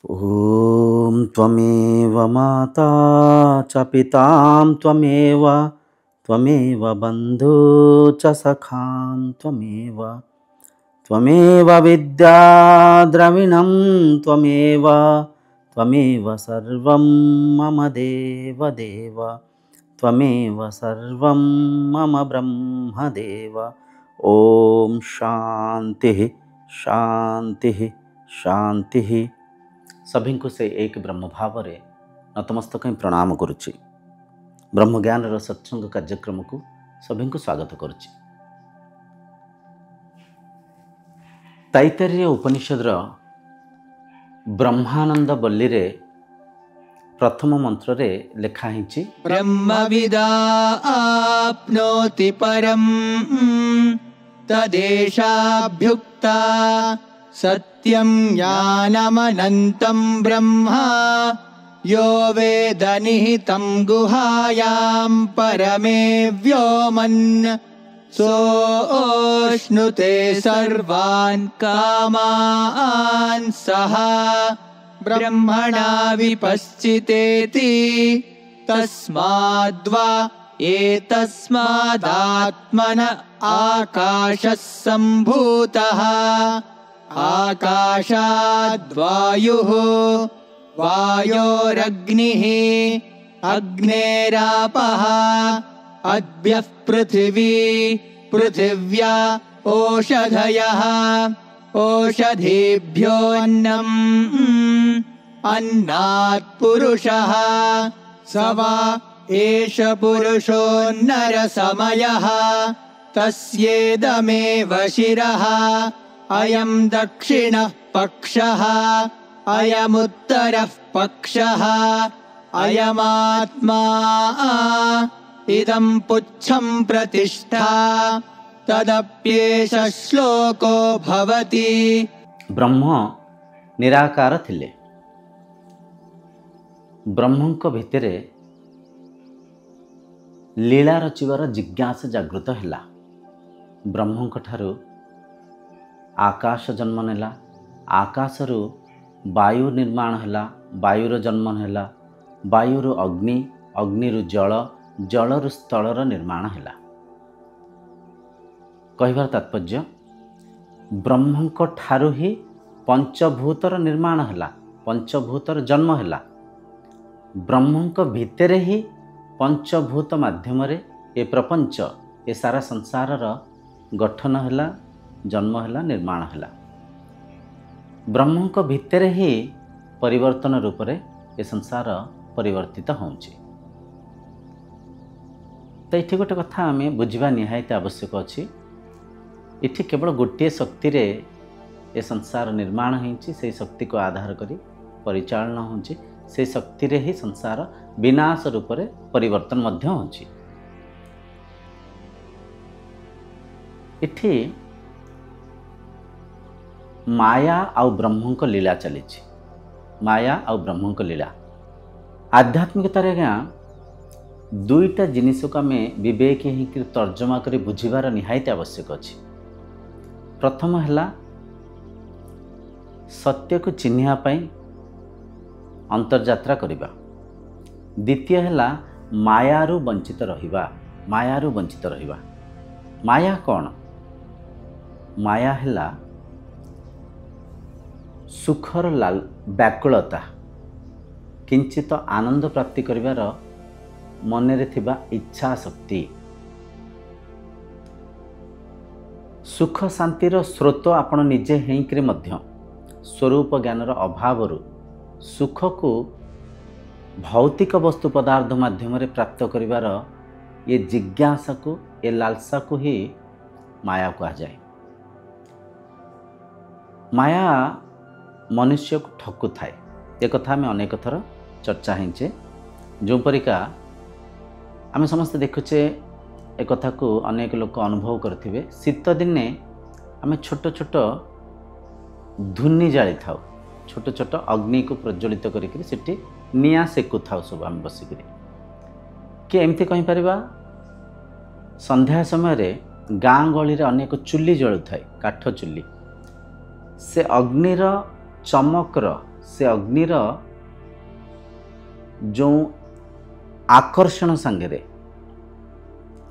ॐ त्वमेव माता च पितां त्वमेव बन्धु च सखां त्वमेव विद्या द्रविणं त्वमेव सर्वं मम देवदेव त्वमेव सर्वं मम ब्रह्मदेव। ॐ शान्तिः शान्तिः शान्तिः। सभी को से एक ब्रह्म भाव रे नतमस्तक प्रणाम करुच्ची। ब्रह्म ज्ञान सत्संग कार्यक्रम को सभी को स्वागत करुच्ची। तैत्तरीय उपनिषद ब्रह्मानंद बल्ली रे प्रथम मंत्र रे लिखा है ब्रह्मविदा आप्नोति परम तदेशाभ्युक्ता सत्यं ज्ञानमनन्तं ब्रह्म यो वेद निहितं गुहायां परमे व्योमन् सोऽश्नुते सर्वान् कामान् सः ब्रह्मणा विपश्चितेति तस्माद्वा एतस्मादात्मन आकाशः सम्भूतः आकाशाद्वायुः वायोरग्निः अग्नेरापः अद्भ्यः पृथिवी पृथिव्या ओषधयः ओषधीभ्योऽन्नम् अन्नात् पुरुषः स वा एष पुरुषोन्नरसमयः तस्येदमेव शिरः अयं दक्षिणः पक्षः अयमुत्तरः पक्षः अयमात्मा इदं पुच्छं प्रतिष्ठा तदप्येष श्लोको भवति। ब्रह्म निराकार थिले। ब्रह्मंक भितरे लीला रचिबार जिज्ञासा जागृत हैला। ब्रह्मंक ठारू आकाश जन्म नेला, आकाशरू वायु निर्माण हैला, वायुर जन्म हैला, वायुरु अग्नि, अग्निरु जल, जलरु स्थलर निर्माण हैला। कहिबार तात्पर्य ब्रह्मंक ठारू ही पंचभूतर निर्माण हैला, पंचभूतर जन्म हैला। ब्रह्मंक भितरे ही पंचभूत माध्यम रे ए प्रपंच ए सारा संसारर गठन हैला, जन्म हैला, निर्माण हैला। ब्रह्मंक भितरे ही परिवर्तन रूप रे ए संसार परिवर्तित होउछि। तो ये गोटे कथा आम बुझा निहायत आवश्यक अच्छी। इठी केवल गोटे शक्ति रे ए संसार निर्माण होइछि, से शक्ति को आधार करी परिचालन होउछि, से शक्ति रे ही संसार विनाश रूप रे परिवर्तन मध्य होउछि। इठी माया आउ ब्रह्मंक लीला चली। माया आउ ब्रह्मंक लीला आध्यात्मिकतार दुईटा जिनिस को आम विवेक ही तर्जमा कर बुझीबार निहायत आवश्यक अच्छी। प्रथम है सत्य को चिन्हिया पाई अंतर्यात्रा करिबा। द्वितीय है मायारू वंचित रहिबा। मायारू वंचित रहिबा। माया कौन? माया है सुखर व्याकुलता, किंचित आनंद प्राप्ति करिवार मनरे थिबा इच्छा शक्ति। सुख शांतिर स्रोत आपण निजे हेइकरे मध्य स्वरूप ज्ञानर अभावरु सुख को भौतिक वस्तु पदार्थ माध्यम रे प्राप्त करिवार ये जिज्ञासा को, ये लालसा को ही माया कहा जाए। माया मनुष्य को ठकु थाए। ये कथा आम अनेक थर चर्चा होइछे। जो परिका आम समस्त देखुचे एक कथा को अनेक लोक अनुभव करथिबे। शीत दिने आम छोट छोट धुनी जाली थाउ, छोट छोट अग्नि को प्रज्वलित करिक सेठी निया सेकु थाउ सब आम बसिक। कि एमती कहि परिबा संध्या समय रे गाँ गली रे अनेक चुली जलु थाए, काठ चुली। से अग्निर चमकर से अग्निर जो आकर्षण सांगे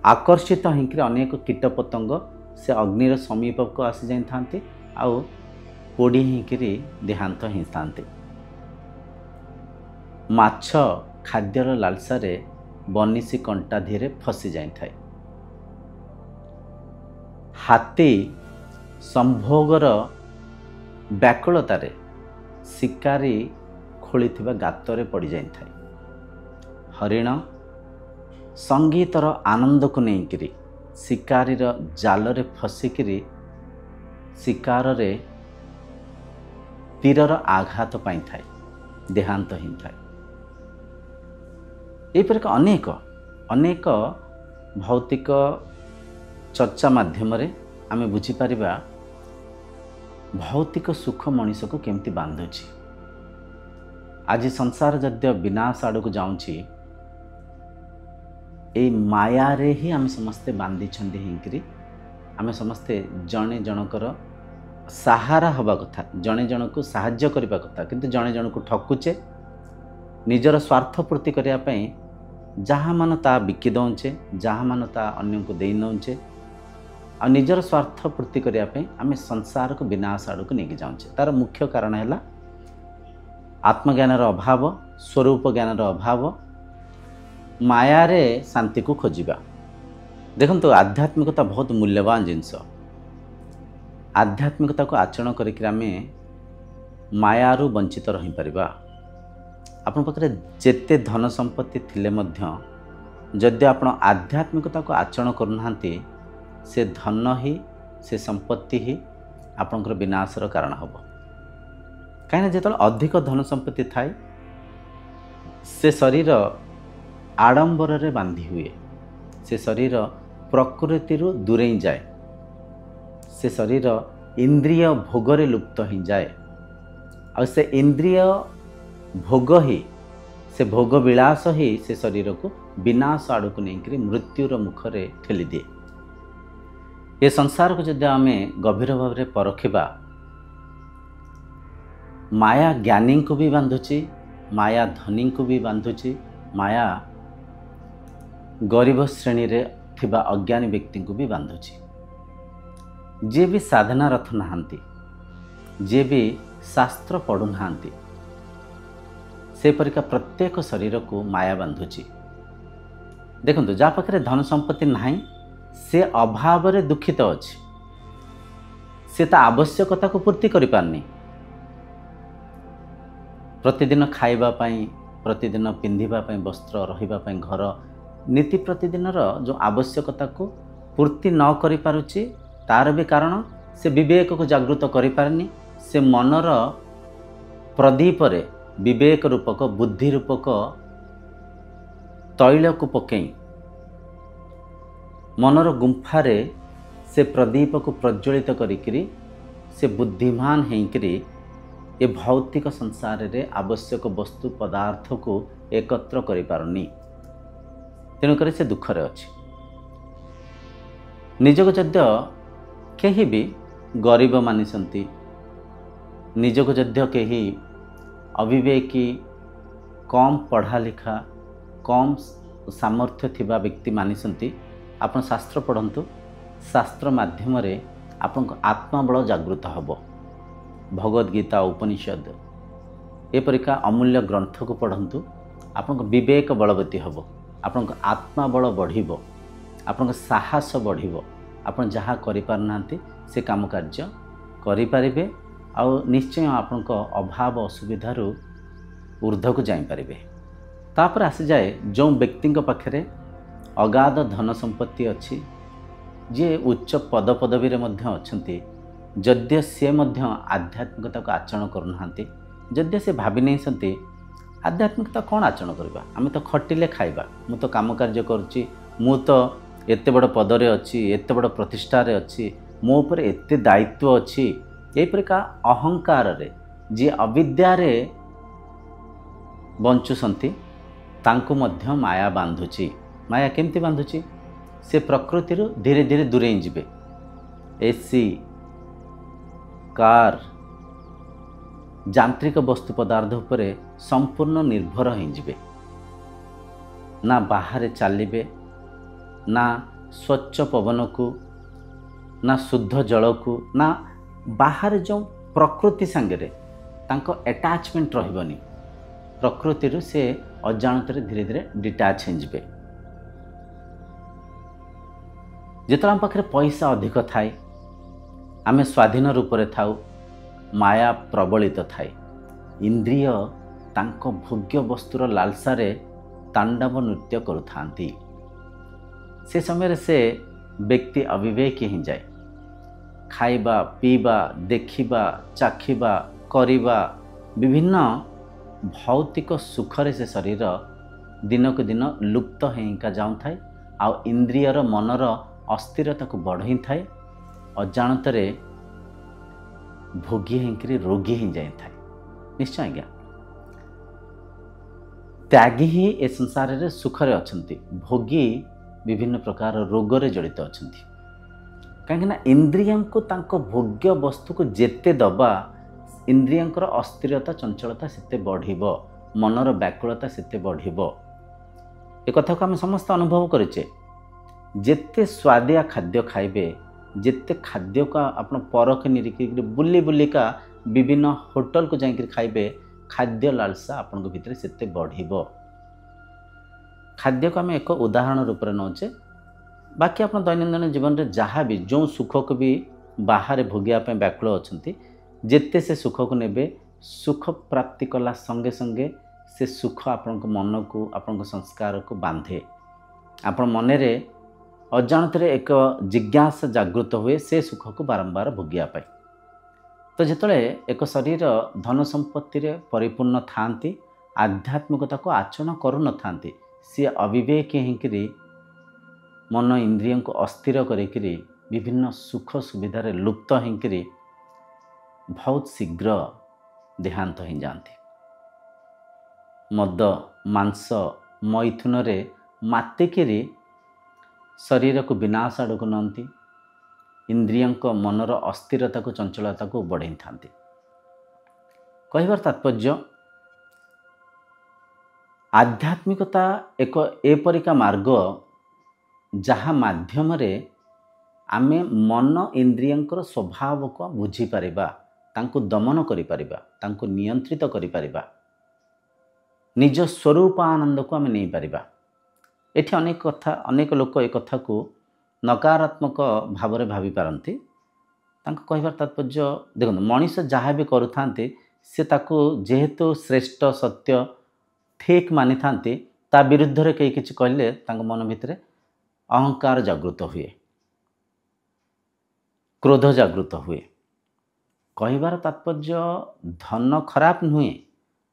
आकर्षित होकर अनेक कीट पतंग से अग्निर समीप को आसी जाते आउ पोड़ी होकर देहांत हो था। माछ खाद्यर लालसार बनिशी कंटा धीरे फसी जाए। हाथी संभोगर व्याकुलतार शिकारी खोली गातर पड़ जाए। हरिण संगीतर आनंद को लेकर शिकारी जाल फसिकी शिकार रे तीरर आघात पाई थाए देहांत ही थाए। यहीपर अनेक अनेक भौतिक चर्चा माध्यम आम बुझीपर भौतिक सुख मनीष को केमती बांधुची। आज संसार जद्य विनाश आड़ को जाऊँगी ये माया रे ही आम समस्ते बांधी होकर आम समस्ते जने जनकर सहारा हवा कथा जने जन को साहाय्य करने कथा किंतु जने जन को ठकुचे निजर स्वार्थ पूर्ति करने जहाँ मान ता बिकी दौचे जहाँ मान ता अन्य को दे नौचे आ निजर स्वार्थ पूर्ति करने आम संसार को विनाश आड़ को लेकिन जाऊे। तार मुख्य कारण है आत्मज्ञानर अभाव स्वरूप ज्ञानर अभाव माया रे शांति को खोजा। देखंतु आध्यात्मिकता बहुत मूल्यवान जिनस। आध्यात्मिकता को आचरण करके आम मायारू वंचित रही पारिबा। आपन पाखरे जेते धन संपत्ति थिले मध्य जदि आपण आध्यात्मिकता को आचरण करूनाहांती से धन ही से संपत्ति ही आपणकर विनाशर कारण हम। कहीं जो अधिक धन संपत्ति थाए से शरीर आडंबर रे बांधी हुए, से शरीर प्रकृति दूरे जाए, से शरीर इंद्रिय भोगरे लुप्त हो जाए और से इंद्रिय भोग ही से भोग विलास ही से शरीर को विनाश आड़ को लेकर मृत्युर मुखरे ठेली दिए। ये संसार को जब आम गभीर भाव में परखिबा माया ज्ञानी को भी बांधुची, माया धनी को भी बांधुची, माया गरीब श्रेणी रे थिबा अज्ञानी व्यक्ति को भी बांधुची। जे भी साधना रथ नहांती, जे भी शास्त्र पढ़ु नहांती से परिका प्रत्येक शरीर को माया बांधुची। देखंतु जा पाखरे धन संपत्ति नाही से अभाव रे दुखित अछि, से ता आवश्यकता को पूर्ति करि पारनी। प्रतिदिन खाइबा पाई, प्रतिदिन पिंधिबा पाई वस्त्र, रहिबा पाई घर, नीति प्रतिदिन जो आवश्यकता को पूर्ति न करि पारुची तार भी कारण से विवेक को जागृत करि पारनी। से मनर प्रदीप रे विवेक रूपक बुद्धि रूपक तैल को पकई मनर गुंफारे से प्रदीप को प्रज्वलित करिकरी से बुद्धिमान होकरी ये भौतिक संसार रे आवश्यक वस्तु पदार्थ को एकत्र करि पारुनी। तेणुकर से दुखरे अछि। निजको जद्य केही भी गरीब मानिसंती, निजको जद्य केही अविवेकी कम पढ़ा लिखा कम सामर्थ्य थिबा व्यक्ति मानिसंती, आपण शास्त्र पढ़ंतु। शास्त्र माध्यम रे आपण आत्मबल जागृत हबो। भगवद गीता, उपनिषद एपरिका अमूल्य ग्रंथ को पढ़ंतु। आपण विवेक बलवती हबो, आपण आत्मा बल बढ़िबो, आपण साहस बढ़िबो। आपण जहाँ करि पारनांती से काम कार्य करि पारिबे और निश्चय आपण अभाव असुविधारू ऊर्ध्व को जाई पारिबे। तापर आसी जाए जो व्यक्ति पाखरे अगाध धन संपत्ति अच्छी, जे उच्च पद पदवी रे मध्य अछंती, जद्य से मध्य आध्यात्मिकता को आचरण करूनाहांती, जद्य से भावी नहीं सन्ती आध्यात्मिकता कौन आचरण करबा, आम तो खटिले खाइबा, मु तो काम कार्य करुच्ची, मु तो एते बड़ पदरे अच्छी, एते बड़ प्रतिष्ठार अच्छी, मो उपर एते दायित्व अच्छी, यही प्रकार अहंकार रे जे अविद्या रे बंचुसंती तांको मध्य माया बांधुची। माया केमती बांधुची? से प्रकृति धीरे धीरे दूरे जिबे। एसी, कार, ଯାନ୍ତ୍ରିକ ବସ୍ତୁ ପଦାର୍ଥ ଉପରେ ସମ୍ପୂର୍ଣ୍ଣ ନିର୍ଭର ହୋଇଯିବେ। ନା ବାହାରେ ଚାଲିବେ, ନା ସ୍ୱଚ୍ଛ ପବନକୁ, ନା ଶୁଦ୍ଧ ଜଳକୁ, ନା ବାହାରେ ଯେଉଁ ପ୍ରକୃତି ସାଙ୍ଗରେ ତାଙ୍କ ଆଟାଚମେଣ୍ଟ ରହିବନି। ପ୍ରକୃତିରୁ ସେ ଅଜାଣତରେ ଧୀରେ ଧୀରେ ଡିଟାଚ୍ ହୋଇଯିବେ। ଯେତେବେଳେ ଆମ ପାଖରେ ପଇସା ଅଧିକ ଥାଏ, ଆମେ ସ୍ୱାଧୀନ ରୂପରେ ଥାଉ, ମାୟା ପ୍ରବଳିତ ଥାଏ। ଇନ୍ଦ୍ରିୟ ତାଙ୍କ ଭୋଗ୍ୟ ବସ୍ତୁର ଲାଲସାରେ ତାଣ୍ଡବ ନୃତ୍ୟ କରୁଥାନ୍ତି। ସେ ସମୟରେ ସେ ବ୍ୟକ୍ତି ଅବିବେକୀ ହୋଇଯାଏ। ଖାଇବା, ପିଇବା, ଦେଖିବା, ଚାଖିବା, କରିବା, ବିଭିନ୍ନ ଭୌତିକ ସୁଖରେ ସେ ଶରୀର ଦିନକୁ ଦିନ ଲୁପ୍ତ ହେଇକା ଯାଉଥାଏ। ଆଉ ଇନ୍ଦ୍ରିୟର ମନର ଅସ୍ଥିରତାକୁ ବଢ଼େଇଥାଏ। ଅଜାଣତରେ ଭୋଗୀ ହେଇକରି ରୋଗୀ ହେଇଯାଇଥାଏ। ନିଶ୍ଚୟ ଆଜ୍ଞା, ତ୍ୟାଗୀ ହିଁ ଏ ସଂସାରରେ ସୁଖରେ ଅଛନ୍ତି, ଭୋଗୀ ବିଭିନ୍ନ ପ୍ରକାର ରୋଗରେ ଜଡ଼ିତ ଅଛନ୍ତି। କାହିଁକିନା ଇନ୍ଦ୍ରିୟଙ୍କୁ ତାଙ୍କ ଭୋଗ୍ୟ ବସ୍ତୁକୁ ଯେତେ ଦେବା, ଇନ୍ଦ୍ରିୟଙ୍କର ଅସ୍ଥିରତା ଚଞ୍ଚଳତା ସେତେ ବଢ଼ିବ, ମନର ବ୍ୟାକୁଳତା ସେତେ ବଢ଼ିବ। ଏ କଥାକୁ ଆମେ ସମସ୍ତେ ଅନୁଭବ କରିଛେ। ଯେତେ ସ୍ୱାଦିଆ ଖାଦ୍ୟ ଖାଇବେ, ଯେତେ ଖାଦ୍ୟକୁ ଆପଣ ପରଖ ନିରିଖିକି ବୁଲି ବୁଲିକା ବିଭିନ୍ନ ହୋଟେଲକୁ ଯାଇକରି ଖାଇବେ, ଖାଦ୍ୟ ଲାଳସା ଆପଣଙ୍କ ଭିତରେ ସେତେ ବଢ଼ିବ। ଖାଦ୍ୟକୁ ଆମେ ଏକ ଉଦାହରଣ ରୂପରେ ନେଉଛେ। ବାକି ଆପଣ ଦୈନନ୍ଦିନ ଜୀବନରେ ଯାହା ବି ଯେଉଁ ସୁଖକୁ ବି ବାହାରେ ଭୋଗିବା ପାଇଁ ବ୍ୟାକୁଳ ଅଛନ୍ତି, ଯେତେ ସେ ସୁଖକୁ ନେବେ, ସୁଖ ପ୍ରାପ୍ତି କଲା ସଙ୍ଗେ ସଙ୍ଗେ ସେ ସୁଖ ଆପଣଙ୍କ ମନକୁ, ଆପଣଙ୍କ ସଂସ୍କାରକୁ ବାନ୍ଧେ। ଆପଣ ମନରେ ଅଜାଣତରେ ଏକ ଜିଜ୍ଞାସା ଜାଗୃତ ହୁଏ ସେ ସୁଖକୁ ବାରମ୍ବାର ଭୋଗିବା ପାଇଁ। ତ ଯେତେବେଳେ ଏକ ଶରୀର ଧନ ସମ୍ପତ୍ତିରେ ପରିପୂର୍ଣ୍ଣ ଥାଆନ୍ତି, ଆଧ୍ୟାତ୍ମିକତାକୁ ଆଚରଣ କରୁନଥାନ୍ତି, ସିଏ ଅବିବେକୀ ହେଇକରି ମନ ଇନ୍ଦ୍ରିୟଙ୍କୁ ଅସ୍ଥିର କରିକିରି ବିଭିନ୍ନ ସୁଖ ସୁବିଧାରେ ଲୁପ୍ତ ହେଇକରି ବହୁତ ଶୀଘ୍ର ଦେହାନ୍ତ ହେଇଯାଆନ୍ତି। ମଦ, ମାଂସ, ମୈଥୁନରେ ମାତିକିରି ଶରୀରକୁ ବିନାଶ ଆଡ଼କୁ ନିଅନ୍ତି। ଇନ୍ଦ୍ରିୟଙ୍କ ମନର ଅସ୍ଥିରତାକୁ ଚଞ୍ଚଳତାକୁ ବଢ଼େଇଥାନ୍ତି। କହିବାର ତାତ୍ପର୍ଯ୍ୟ, ଆଧ୍ୟାତ୍ମିକତା ଏକ ଏପରିକା ମାର୍ଗ ଯାହା ମାଧ୍ୟମରେ ଆମେ ମନ ଇନ୍ଦ୍ରିୟଙ୍କର ସ୍ୱଭାବକୁ ବୁଝିପାରିବା, ତାଙ୍କୁ ଦମନ କରିପାରିବା, ତାଙ୍କୁ ନିୟନ୍ତ୍ରିତ କରିପାରିବା, ନିଜ ସ୍ୱରୂପ ଆନନ୍ଦକୁ ଆମେ ନେଇପାରିବା। ଏଠି ଅନେକ ଲୋକ ଏ କଥାକୁ ନକାରାତ୍ମକ ଭାବରେ ଭାବିପାରନ୍ତି। ତାଙ୍କ କହିବାର ତାତ୍ପର୍ଯ୍ୟ, ଦେଖନ୍ତୁ, ମଣିଷ ଯାହା ବି କରୁଥାନ୍ତି ସେ ତାକୁ ଯେହେତୁ ଶ୍ରେଷ୍ଠ, ସତ୍ୟ, ଠିକ୍ ମାନିଥାନ୍ତି, ତା ବିରୁଦ୍ଧରେ କେହି କିଛି କହିଲେ ତାଙ୍କ ମନ ଭିତରେ ଅହଙ୍କାର ଜାଗୃତ ହୁଏ, କ୍ରୋଧ ଜାଗୃତ ହୁଏ। କହିବାର ତାତ୍ପର୍ଯ୍ୟ, ଧନ ଖରାପ ନୁହେଁ,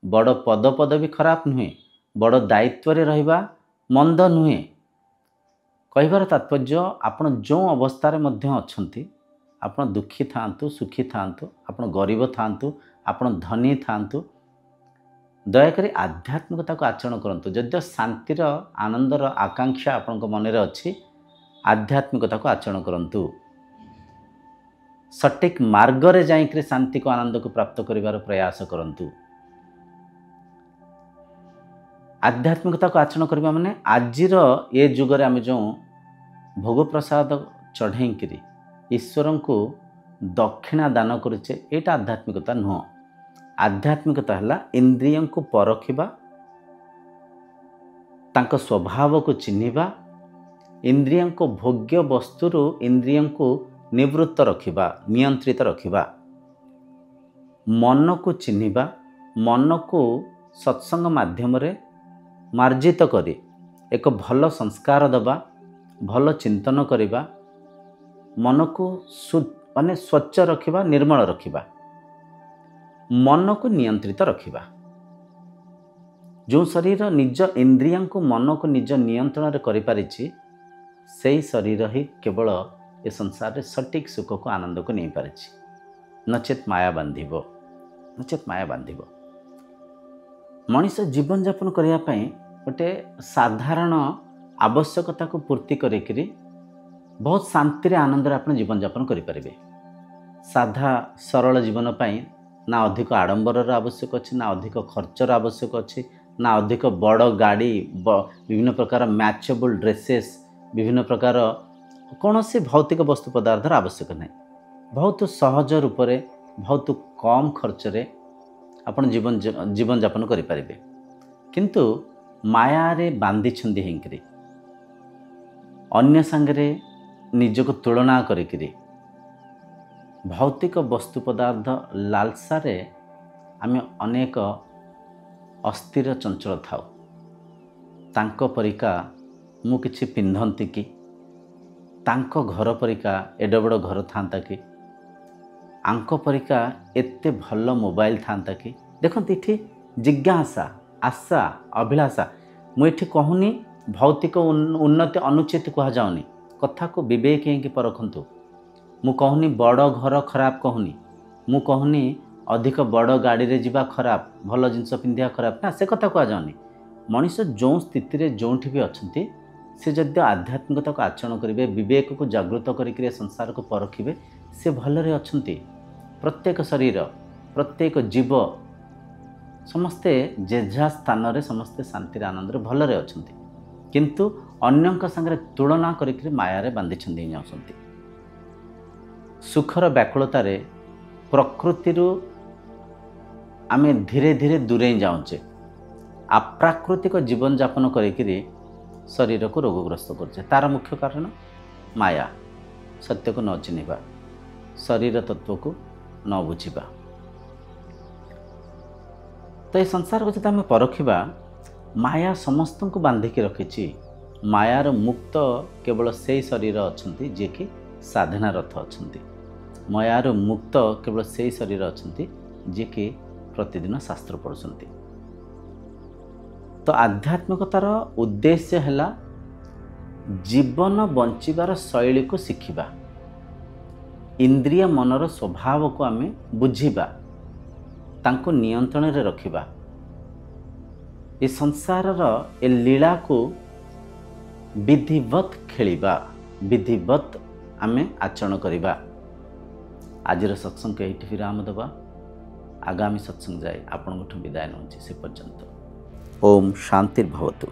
ବଡ଼ ପଦପଦବୀ ଖରାପ ନୁହେଁ, ବଡ଼ ଦାୟିତ୍ୱରେ ରହିବା ମନ୍ଦ ନୁହେଁ। କହିବାର ତାତ୍ପର୍ଯ୍ୟ, ଆପଣ ଯେଉଁ ଅବସ୍ଥାରେ ମଧ୍ୟ ଅଛନ୍ତି, ଆପଣ ଦୁଃଖୀ ଥାଆନ୍ତୁ, ସୁଖୀ ଥାଆନ୍ତୁ, ଆପଣ ଗରିବ ଥାଆନ୍ତୁ, ଆପଣ ଧନୀ ଥାଆନ୍ତୁ, ଦୟାକରି ଆଧ୍ୟାତ୍ମିକତାକୁ ଆଚରଣ କରନ୍ତୁ। ଯଦିଓ ଶାନ୍ତିର, ଆନନ୍ଦର ଆକାଂକ୍ଷା ଆପଣଙ୍କ ମନରେ ଅଛି, ଆଧ୍ୟାତ୍ମିକତାକୁ ଆଚରଣ କରନ୍ତୁ। ସଠିକ୍ ମାର୍ଗରେ ଯାଇକରି ଶାନ୍ତିକୁ, ଆନନ୍ଦକୁ ପ୍ରାପ୍ତ କରିବାର ପ୍ରୟାସ କରନ୍ତୁ। ଆଧ୍ୟାତ୍ମିକତାକୁ ଆଚରଣ କରିବା ମାନେ ଆଜିର ଏ ଯୁଗରେ ଆମେ ଯେଉଁ ଭୋଗ ପ୍ରସାଦ ଚଢ଼େଇକିରି ଈଶ୍ୱରଙ୍କୁ ଦକ୍ଷିଣା ଦାନ କରୁଛେ, ଏଇଟା ଆଧ୍ୟାତ୍ମିକତା ନୁହଁ। ଆଧ୍ୟାତ୍ମିକତା ହେଲା ଇନ୍ଦ୍ରିୟଙ୍କୁ ପରଖିବା, ତାଙ୍କ ସ୍ୱଭାବକୁ ଚିହ୍ନିବା, ଇନ୍ଦ୍ରିୟଙ୍କ ଭୋଗ୍ୟ ବସ୍ତୁରୁ ଇନ୍ଦ୍ରିୟଙ୍କୁ ନିବୃତ୍ତ ରଖିବା, ନିୟନ୍ତ୍ରିତ ରଖିବା, ମନକୁ ଚିହ୍ନିବା, ମନକୁ ସତ୍ସଙ୍ଗ ମାଧ୍ୟମରେ ମାର୍ଜିତ କରି ଏକ ଭଲ ସଂସ୍କାର ଦେବା, ଭଲ ଚିନ୍ତନ କରିବା, ମନକୁ ସ୍ୱଚ୍ଛ ରଖିବା, ନିର୍ମଳ ରଖିବା, ମନକୁ ନିୟନ୍ତ୍ରିତ ରଖିବା। ଯେଉଁ ଶରୀର ନିଜ ଇନ୍ଦ୍ରିୟଙ୍କୁ, ମନକୁ ନିଜ ନିୟନ୍ତ୍ରଣରେ କରିପାରିଛି, ସେହି ଶରୀର ହିଁ କେବଳ ଏ ସଂସାରରେ ସଠିକ୍ ସୁଖକୁ, ଆନନ୍ଦକୁ ନେଇପାରିଛି। ନଚେତ୍ ମାୟା ବାନ୍ଧିବ, ନଚେତ୍ ମାୟା ବାନ୍ଧିବ। ମଣିଷ ଜୀବନଯାପନ କରିବା ପାଇଁ ଗୋଟେ ସାଧାରଣ ଆବଶ୍ୟକତାକୁ ପୂର୍ତ୍ତି କରିକିରି ବହୁତ ଶାନ୍ତିରେ, ଆନନ୍ଦରେ ଆପଣ ଜୀବନଯାପନ କରିପାରିବେ। ସାଧା ସରଳ ଜୀବନ ପାଇଁ ना अधिक आडंबर आवश्यक अच्छी ना अधिक खर्चर आवश्यक अच्छी ना अधिक बड़ गाड़ी विभिन्न प्रकार मैचेबल ड्रेसेस विभिन्न प्रकार कौन से भौतिक वस्तु पदार्थर आवश्यक नहीं बहुत सहज रूप से बहुत कम खर्चरे आपण जीवन जापन करें किंतु माया रे बांधी छंदी हिंकरी अन्य संगरे निजक तुलना करिकरी भौतिक वस्तु पदार्थ लालसा रे आमे अनेक अस्थिर चंचल थाउ तांको परिका मु किछि पिंधंती कि तांको घर परिका एडे बड़ घर थांता कि आंको परिका एते भल मोबाइल थांता कि देखंती इठी जिज्ञासा आशा अभिलाषा मुझे कहूनी भौतिक उन्नति अनुचित कह जाऊनी कथा को विवेक कि परखंतु मु कहूनी बड़ घर खराब कहूनी मु कहूनी अधिक बड़ गाड़ी रे जिबा खराब भल जिनस पिंधिया खराब ना से कथा कह जाऊनी मनीष जो स्थिति रे जोठी भी अच्छी से जदि आध्यात्मिकता को आचरण करेंगे विवेक को जागृत करें संसार को परखिबे से भलरे अच्छंती प्रत्येक शरीर प्रत्येक जीव समस्ते जेझा स्थान रे समस्ते शांति आनंद भलरे अच्छंती किंतु अन्यंक संगे तुलना करिकरी माया रे बांधी छंदी जाउछंती सुखर व्याकुलता रे प्रकृति आमे धीरे धीरे दूरे जाऊचे अप्राकृतिक जीवन जापन करिकरी शरीर को रोगग्रस्त करछे तार मुख्य कारण माया सत्य को न चिन्हिबा शरीर तत्व को न बुझिबा तो ये संसार को जब आम परखिबा माया समस्त को बांधिकी रखी मायार मुक्त केवल से शरीर अच्छी जी कि साधना रथ अच्छी मायार मुक्त केवल से शरीर अच्छी जी कि प्रतिदिन शास्त्र पढ़ुंट तो आध्यात्मिकतार उद्देश्य है जीवन बंचिबार शैली को शिखिबा इंद्रिय मनर स्वभाव को आम बुझिबा तांको नियंत्रण रे रखिबा ए संसारर ए लीला को विधिवत खेलिबा विधिवत आमे आचरण करिबा आजिर सत्संग के एठी विराम दबा आगामी सत्संग जाए आपन विदाय नउछि से पर्यंत ओम शांतिर्भवतु।